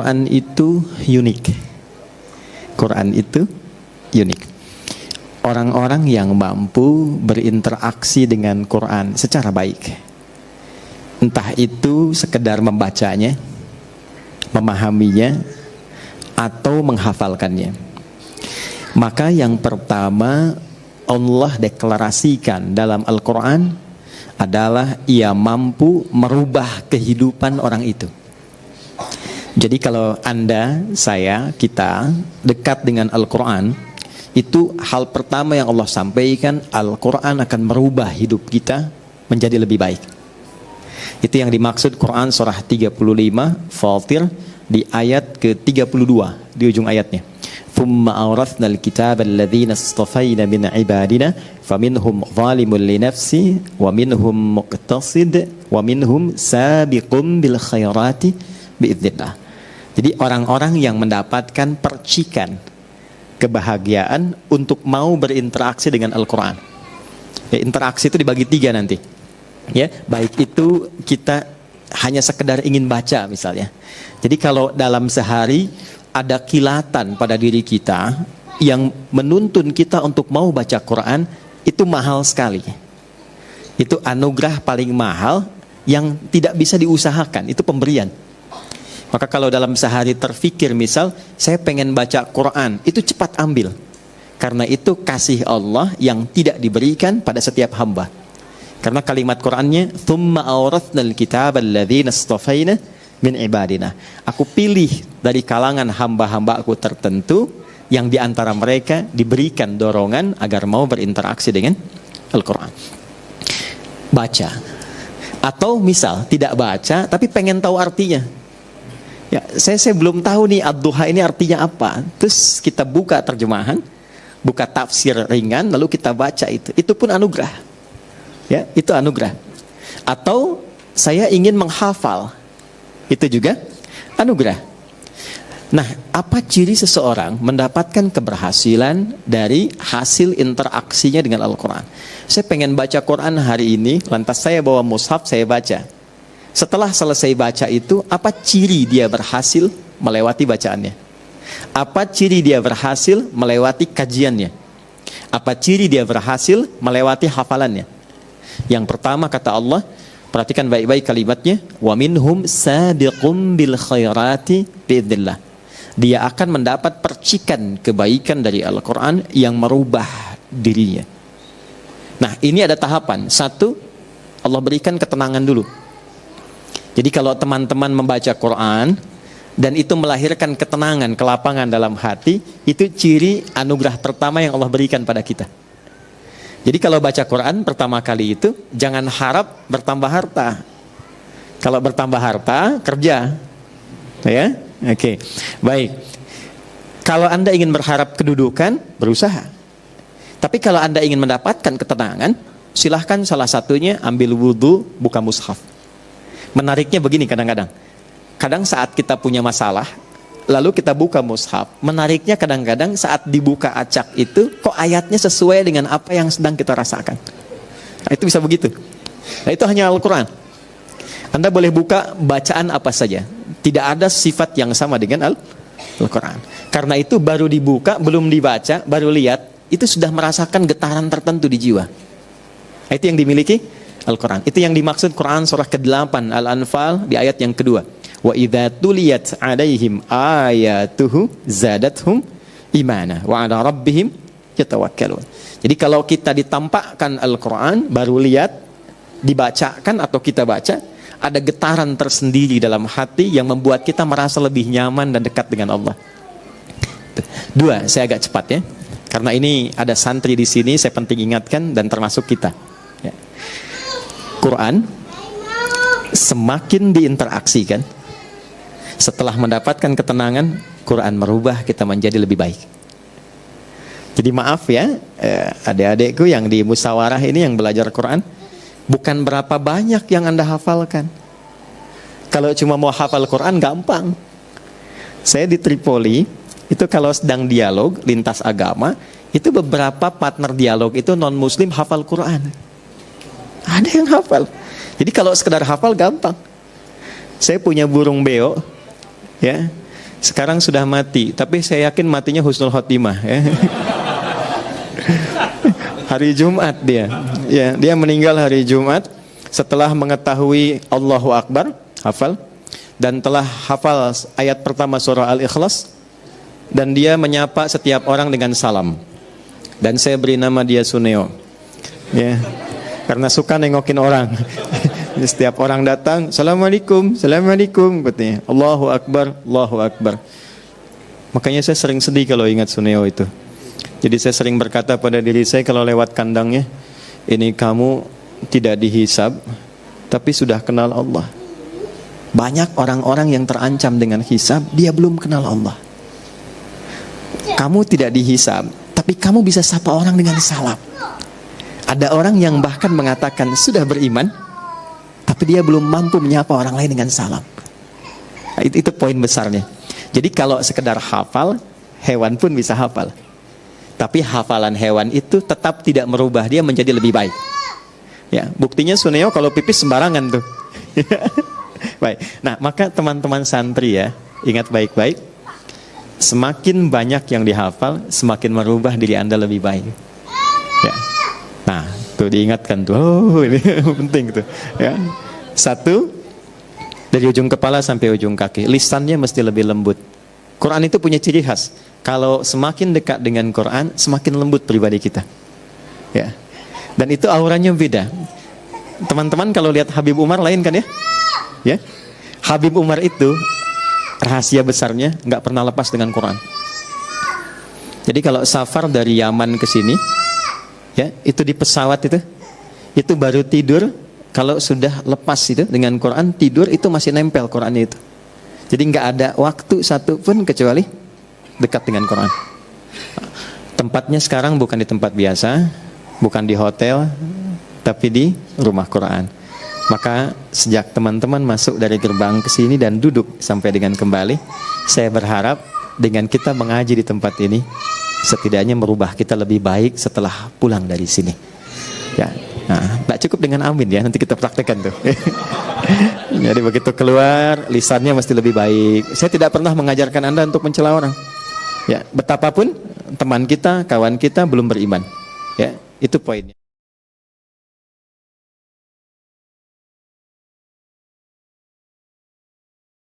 Quran itu unik. Quran itu unik. Orang-orang yang mampu berinteraksi dengan Quran secara baik, entah itu sekedar membacanya, memahaminya, atau menghafalkannya, maka yang pertama Allah deklarasikan dalam Al-Quran adalah ia mampu merubah kehidupan orang itu. Jadi kalau Anda, saya, kita dekat dengan Al-Quran, itu hal pertama yang Allah sampaikan, Al-Quran akan merubah hidup kita menjadi lebih baik. Itu yang dimaksud Quran surah 35 Fatir di ayat ke-32 di ujung ayatnya. Thumma awrathnal kitaba alladhina istafayna min ibadina faminhum zalimun li nafsi wa minhum muqtasid wa minhum sabiqun bil khairati biidznillah. Jadi orang-orang yang mendapatkan percikan kebahagiaan untuk mau berinteraksi dengan Al-Quran. Ya, interaksi itu dibagi 3 nanti. Ya, baik itu kita hanya sekedar ingin baca misalnya. Jadi kalau dalam sehari ada kilatan pada diri kita yang menuntun kita untuk mau baca Quran, itu mahal sekali. Itu anugerah paling mahal yang tidak bisa diusahakan, itu pemberian. Maka kalau dalam sehari terfikir misal, saya pengen baca Quran, itu cepat ambil. Karena itu kasih Allah yang tidak diberikan pada setiap hamba. Karena kalimat Qurannya, "Tsumma awrathnal kitaba alladzina istafayna min ibadina." Aku pilih dari kalangan hamba-hamba aku tertentu yang diantara mereka diberikan dorongan agar mau berinteraksi dengan Al-Quran. Baca. Atau misal tidak baca tapi pengen tahu artinya. Ya, saya belum tahu nih ad-duha ini artinya apa. Terus kita buka terjemahan, buka tafsir ringan, lalu kita baca itu. Itu pun anugerah. Ya, itu anugerah. Atau saya ingin menghafal, itu juga anugerah. Nah, apa ciri seseorang mendapatkan keberhasilan dari hasil interaksinya dengan Al-Quran? Saya pengen baca Quran hari ini, lantas saya bawa mushaf, saya baca. Setelah selesai baca itu, apa ciri dia berhasil melewati bacaannya? Apa ciri dia berhasil melewati kajiannya? Apa ciri dia berhasil melewati hafalannya? Yang pertama kata Allah, perhatikan baik-baik kalimatnya, wa minhum sabiqum bil khairati biidznillah. Dia akan mendapat percikan kebaikan dari Al-Quran yang merubah dirinya. Nah, ini ada tahapan. 1, Allah berikan ketenangan dulu. Jadi kalau teman-teman membaca Quran dan itu melahirkan ketenangan, kelapangan dalam hati, itu ciri anugerah pertama yang Allah berikan pada kita. Jadi kalau baca Quran pertama kali itu, jangan harap bertambah harta. Kalau bertambah harta, kerja. Ya? Oke. Baik. Kalau Anda ingin berharap kedudukan, berusaha. Tapi kalau Anda ingin mendapatkan ketenangan, silahkan salah satunya ambil wudhu, buka mushaf. Menariknya begini kadang-kadang. Kadang saat kita punya masalah, lalu kita buka mushaf. Menariknya kadang-kadang saat dibuka acak itu, kok ayatnya sesuai dengan apa yang sedang kita rasakan. Nah, itu bisa begitu. Nah, itu hanya Al-Quran. Anda boleh buka bacaan apa saja. Tidak ada sifat yang sama dengan Al-Quran. Karena itu baru dibuka, belum dibaca, baru lihat, itu sudah merasakan getaran tertentu di jiwa. Nah, itu yang dimiliki Al-Quran. Itu yang dimaksud Quran surah ke-8 Al-Anfal di ayat yang kedua. Wa idza tuliyat 'alaihim ayatuhu zadathum imana wa 'ala rabbihim yatawakkalun. Jadi kalau kita ditampakkan Al-Quran, baru lihat, dibacakan atau kita baca, ada getaran tersendiri dalam hati yang membuat kita merasa lebih nyaman dan dekat dengan Allah. 2, saya agak cepat ya. Karena ini ada santri di sini, saya penting ingatkan dan termasuk kita. Ya. Quran semakin diinteraksikan, setelah mendapatkan ketenangan, Quran merubah kita menjadi lebih baik. Jadi maaf ya, adik-adikku yang di musyawarah ini yang belajar Quran, bukan berapa banyak yang Anda hafalkan. Kalau cuma mau hafal Quran gampang. Saya di Tripoli, itu kalau sedang dialog lintas agama, itu beberapa partner dialog itu non muslim hafal Quran. Ada yang hafal. Jadi kalau sekedar hafal gampang. Saya punya burung beo, ya. Sekarang sudah mati, tapi saya yakin matinya husnul khotimah ya. Hari Jumat dia. Ya, dia meninggal hari Jumat setelah mengetahui Allahu Akbar, hafal, dan telah hafal ayat pertama surah Al-Ikhlas, dan dia menyapa setiap orang dengan salam. Dan saya beri nama dia Suneo. Ya. Karena suka nengokin orang. Setiap orang datang, Assalamualaikum, Assalamualaikum, katanya. Allahu Akbar, Allahu Akbar. Makanya saya sering sedih kalau ingat Suneo itu. Jadi saya sering berkata pada diri saya kalau lewat kandangnya, ini kamu tidak dihisab, tapi sudah kenal Allah. Banyak orang-orang yang terancam dengan hisab, dia belum kenal Allah. Kamu tidak dihisab, tapi kamu bisa sapa orang dengan salam. Ada orang yang bahkan mengatakan sudah beriman, tapi dia belum mampu menyapa orang lain dengan salam. Itu poin besarnya. Jadi kalau sekedar hafal, hewan pun bisa hafal. Tapi hafalan hewan itu tetap tidak merubah dia menjadi lebih baik. Ya, buktinya Suneo kalau pipis sembarangan tuh. Baik. Nah, maka teman-teman santri ya, ingat baik-baik. Semakin banyak yang dihafal, semakin merubah diri Anda lebih baik. Ya. Nah, tuh diingatkan tuh. Oh, ini penting tuh. Ya. Satu, dari ujung kepala sampai ujung kaki, lisannya mesti lebih lembut. Quran itu punya ciri khas. Kalau semakin dekat dengan Quran, semakin lembut pribadi kita. Ya. Dan itu auranya beda. Teman-teman kalau lihat Habib Umar lain kan ya? Ya. Habib Umar itu rahasia besarnya nggak pernah lepas dengan Quran. Jadi kalau safar dari Yaman ke sini, ya, itu di pesawat itu baru tidur. Kalau sudah lepas itu dengan Quran, tidur itu masih nempel Qurannya itu. Jadi nggak ada waktu satu pun kecuali dekat dengan Quran. Tempatnya sekarang bukan di tempat biasa, bukan di hotel, tapi di rumah Quran. Maka sejak teman-teman masuk dari gerbang ke sini dan duduk sampai dengan kembali, saya berharap dengan kita mengaji di tempat ini, setidaknya merubah kita lebih baik setelah pulang dari sini. Ya, nah, tak cukup dengan amin ya, nanti kita praktekkan tuh. Jadi begitu keluar, lisannya mesti lebih baik. Saya tidak pernah mengajarkan Anda untuk mencela orang. Ya, betapapun teman kita, kawan kita belum beriman. Ya, itu poinnya.